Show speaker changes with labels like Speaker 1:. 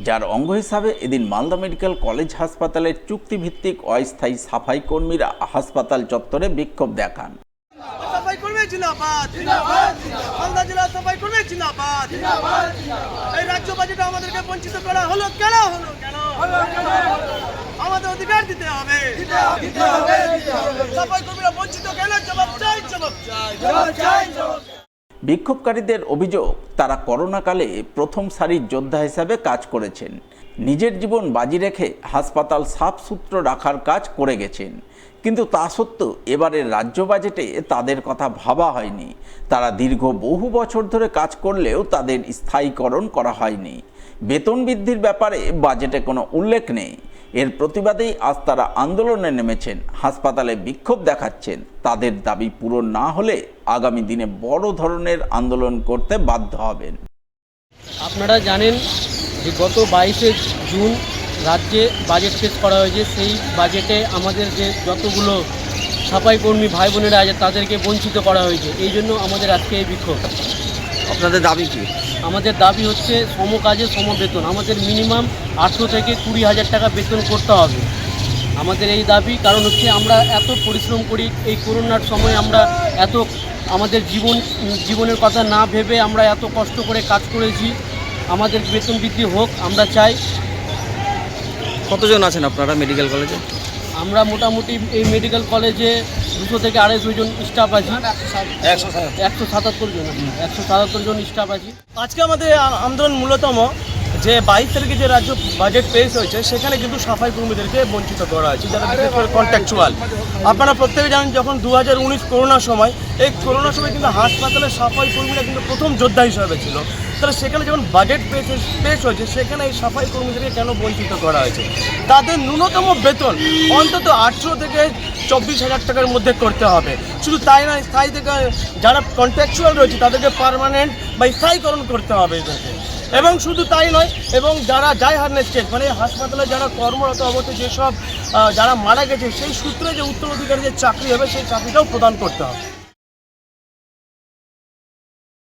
Speaker 1: যার অঙ্গ হিসাবে এদিন মালদা মেডিকেল কলেজ হাসপাতালের চুক্তিভিত্তিক অস্থায়ী সাফাই কর্মীরা হাসপাতাল চত্বরে বিক্ষোভ দেখান।
Speaker 2: সাফাই কর্মী জিন্দাবাদ, জিন্দাবাদ, মালদা জেলা সাফাই কর্মী জিন্দাবাদ, জিন্দাবাদ। এই রাজ্য বাজেটে আমাদেরকে বঞ্চিত করা হলো কেন? আমাদের অধিকার দিতে হবে, সাফাই কর্মীরা বঞ্চিত কেন? জবাব চাই, জবাব চাই, জবাব চাই, জবাব।
Speaker 1: বিক্ষোভকারীদের অভিযোগ, তারা করোনাকালে প্রথম সারির যোদ্ধা হিসাবে কাজ করেছেন, নিজের জীবন বাজি রেখে হাসপাতাল সাফসুতরো রাখার কাজ করে গেছেন, কিন্তু তা সত্ত্বেও এবারের রাজ্য বাজেটে তাদের কথা ভাবা হয়নি। তারা দীর্ঘ বহু বছর ধরে কাজ করলেও তাদের স্থায়ীকরণ করা হয়নি। বেতন বৃদ্ধির ব্যাপারে বাজেটে কোনো উল্লেখ নেই। এর প্রতিবাদেই আজ তারা আন্দোলনে নেমেছেন, হাসপাতালে বিক্ষোভ দেখাচ্ছেন। তাদের দাবি পূরণ না হলে আগামী দিনে বড় ধরনের আন্দোলন করতে বাধ্য হবেন।
Speaker 3: আপনারা জানেন যে গত 22শে জুন রাজ্যে বাজেট পেশ করা হয়েছে। সেই বাজেটে আমাদের যে যতগুলো সাফাই কর্মী ভাই বোনেরা আছে তাদেরকে বঞ্চিত করা হয়েছে। এই জন্য আমাদের আজকে এই বিক্ষোভ।
Speaker 4: আপনাদের দাবি কি?
Speaker 3: আমাদের দাবি হচ্ছে সম কাজে সম বেতন। আমাদের মিনিমাম 18 থেকে 20,000 টাকা বেতন করতে হবে। আমাদের এই দাবি, কারণ হচ্ছে আমরা এত পরিশ্রম করি, এই করোনার সময় আমরা এত আমাদের জীবনের কথা না ভেবে আমরা এত কষ্ট করে কাজ করেছি। আমাদের বেতন বৃদ্ধি হোক আমরা চাই।
Speaker 4: কতজন আছেন আপনারা মেডিকেল কলেজে?
Speaker 3: আমরা মোটামুটি এই মেডিকেল কলেজে 200 থেকে 250 জন স্টাফ আছি। 177 জন, 177 জন স্টাফ আছি।
Speaker 2: আজকে আমাদের আন্দোলন মূলতম যে 22 তারিখে যে রাজ্য বাজেট পেশ হয়েছে, সেখানে কিন্তু সাফাই কর্মীদেরকে বঞ্চিত করা হয়েছে, যারা বিশেষ করে কন্ট্রাকচুয়াল। আপনারা প্রত্যেকে জানেন, যখন 2019 করোনার সময়, এই করোনার সময় কিন্তু হাসপাতালের সাফাই কর্মীরা কিন্তু প্রথম যোদ্ধা হিসাবে ছিল। তাহলে সেখানে যখন বাজেট পেশ হয়েছে, সেখানে এই সাফাই কর্মীদেরকে কেন বঞ্চিত করা হয়েছে? তাদের ন্যূনতম বেতন অন্তত 18 থেকে 24,000 টাকার মধ্যে করতে হবে। শুধু তাই নয়, স্থায়ী থেকে যারা কন্ট্রাকচুয়াল রয়েছে তাদেরকে পার্মানেন্ট বা স্থায়ীকরণ করতে হবে এদেরকে। এবং শুধু তাই নয়, এবং যারা হার্নেস স্টেট মানে হাসপাতালে যারা কর্মরত অবস্থায় যেসব যারা মারা গেছে, সেই সূত্রে যে উত্তরাধিকারী যে চাকরি হবে, সেই চাকরিটাও প্রদান করতে হবে।